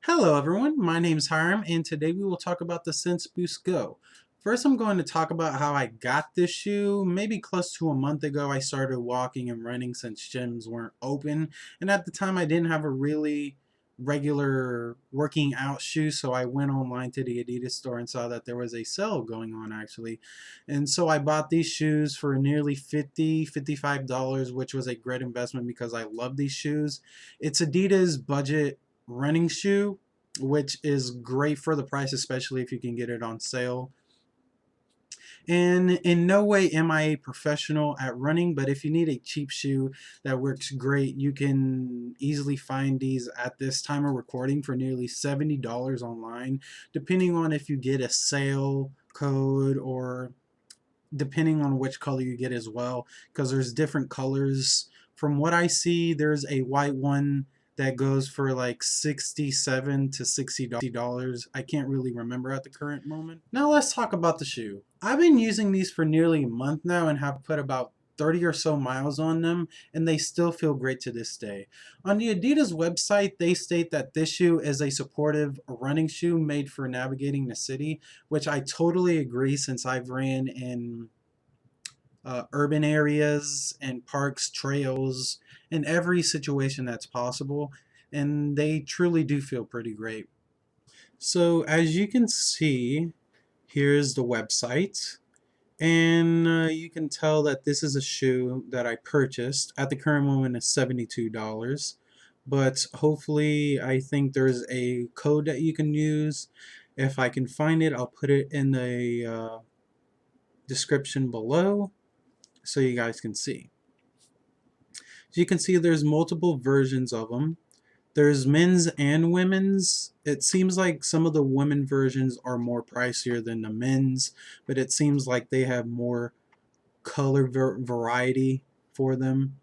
Hello everyone, my name is Hiram and today we will talk about the SENSEBOOST Go. First I'm going to talk about how I got this shoe. Maybe close to a month ago I started walking and running since gyms weren't open, and at the time I didn't have a really regular working out shoe, so I went online to the Adidas store and saw that there was a sale going on actually. And so I bought these shoes for nearly $55, which was a great investment because I love these shoes. It's Adidas budget running shoe, which is great for the price, especially if you can get it on sale. And in no way am I a professional at running, but if you need a cheap shoe that works great, you can easily find these at this time of recording for nearly $70 online, depending on if you get a sale code or depending on which color you get as well, because there's different colors. From what I see, there's a white one that goes for like $67 to $60. I can't really remember at the current moment. Now let's talk about the shoe. I've been using these for nearly a month now and have put about 30 or so miles on them, and they still feel great to this day. On the Adidas website, they state that this shoe is a supportive running shoe made for navigating the city, which I totally agree since I've ran in urban areas and parks, trails, in every situation that's possible, and they truly do feel pretty great. So as you can see, here's the website. And you can tell that this is a shoe that I purchased. At the current moment, it's $72. But hopefully, I think there's a code that you can use. If I can find it, I'll put it in the description below so you guys can see. So you can see there's multiple versions of them. There's men's and women's. It seems like some of the women versions are more pricier than the men's, but it seems like they have more color variety for them.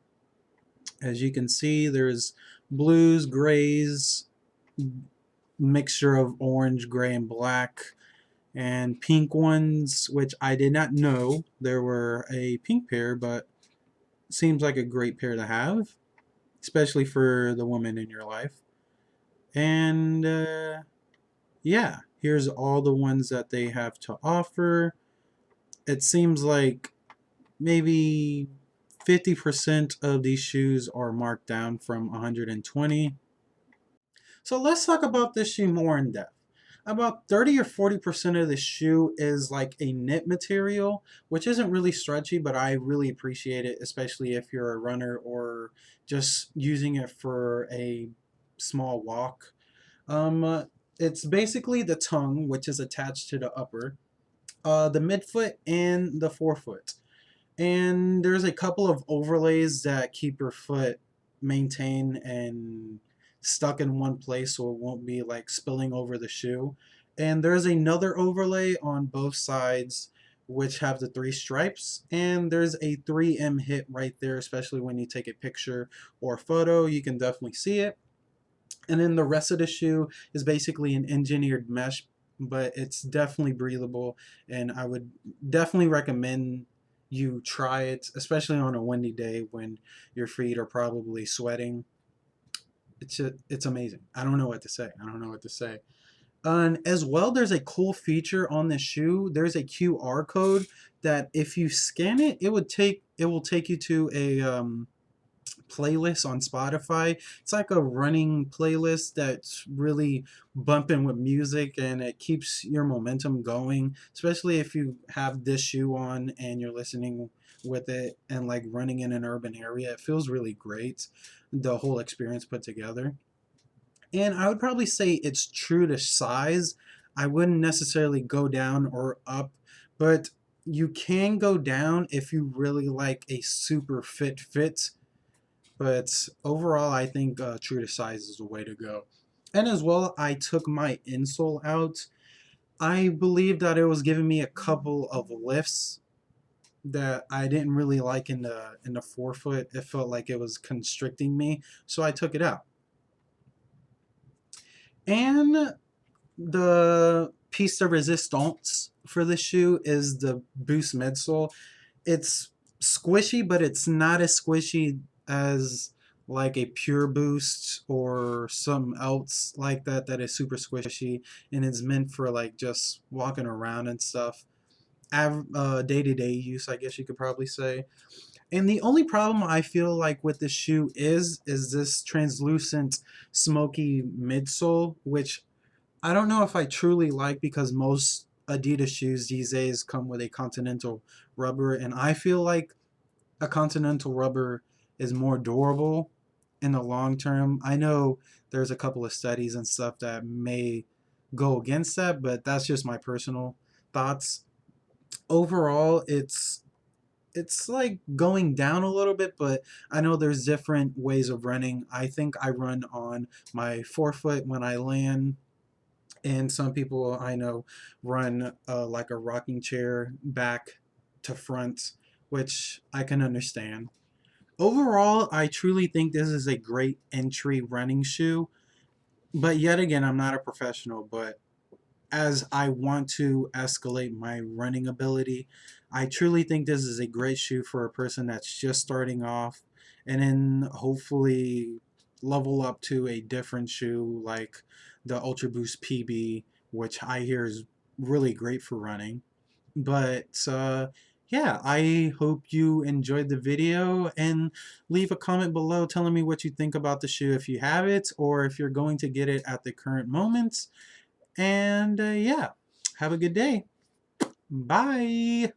As you can see, there's blues, grays, mixture of orange, gray, and black, and pink ones, which I did not know there were a pink pair, but seems like a great pair to have, especially for the woman in your life. And yeah, here's all the ones that they have to offer. It seems like maybe 50% of these shoes are marked down from 120. So let's talk about this shoe more in depth. About 30 or 40% of the shoe is like a knit material, which isn't really stretchy, but I really appreciate it, especially if you're a runner or just using it for a small walk. It's basically the tongue, which is attached to the upper, the midfoot, and the forefoot. And there's a couple of overlays that keep your foot maintained and stuck in one place so it won't be like spilling over the shoe. And there's another overlay on both sides which have the three stripes, and there's a 3M hit right there, especially when you take a picture or photo, you can definitely see it. And then the rest of the shoe is basically an engineered mesh, but it's definitely breathable, and I would definitely recommend you try it, especially on a windy day when your feet are probably sweating. It's amazing. I don't know what to say. I don't know what to say. And as well, there's a cool feature on this shoe. There's a QR code that if you scan it, it will take you to a playlist on Spotify. It's like a running playlist that's really bumping with music, and it keeps your momentum going, especially if you have this shoe on and you're listening with it and like running in an urban area. It feels really great, the whole experience put together. And I would probably say it's true to size. I wouldn't necessarily go down or up, but you can go down if you really like a super fit. But overall, I think true to size is the way to go. And as well, I took my insole out. I believe that it was giving me a couple of lifts that I didn't really like in the forefoot. It felt like it was constricting me, so I took it out. And the piece de resistance for the shoe is the Boost midsole. It's squishy, but it's not as squishy as like a Pure Boost or some else like that that is super squishy and is meant for like just walking around and stuff. Day-to-day use, I guess you could probably say. And the only problem I feel like with this shoe is this translucent, smoky midsole, which I don't know if I truly like because most Adidas shoes these days come with a Continental rubber, and I feel like a Continental rubber is more durable in the long term. I know there's a couple of studies and stuff that may go against that, but that's just my personal thoughts. Overall, it's like going down a little bit, but I know there's different ways of running. I think I run on my forefoot when I land, and some people I know run like a rocking chair back to front, which I can understand. Overall, I truly think this is a great entry running shoe, but yet again, I'm not a professional, but as I want to escalate my running ability, I truly think this is a great shoe for a person that's just starting off and then hopefully level up to a different shoe like the Ultra Boost PB, which I hear is really great for running. But yeah, I hope you enjoyed the video and leave a comment below telling me what you think about the shoe if you have it or if you're going to get it at the current moment. And yeah, have a good day. Bye.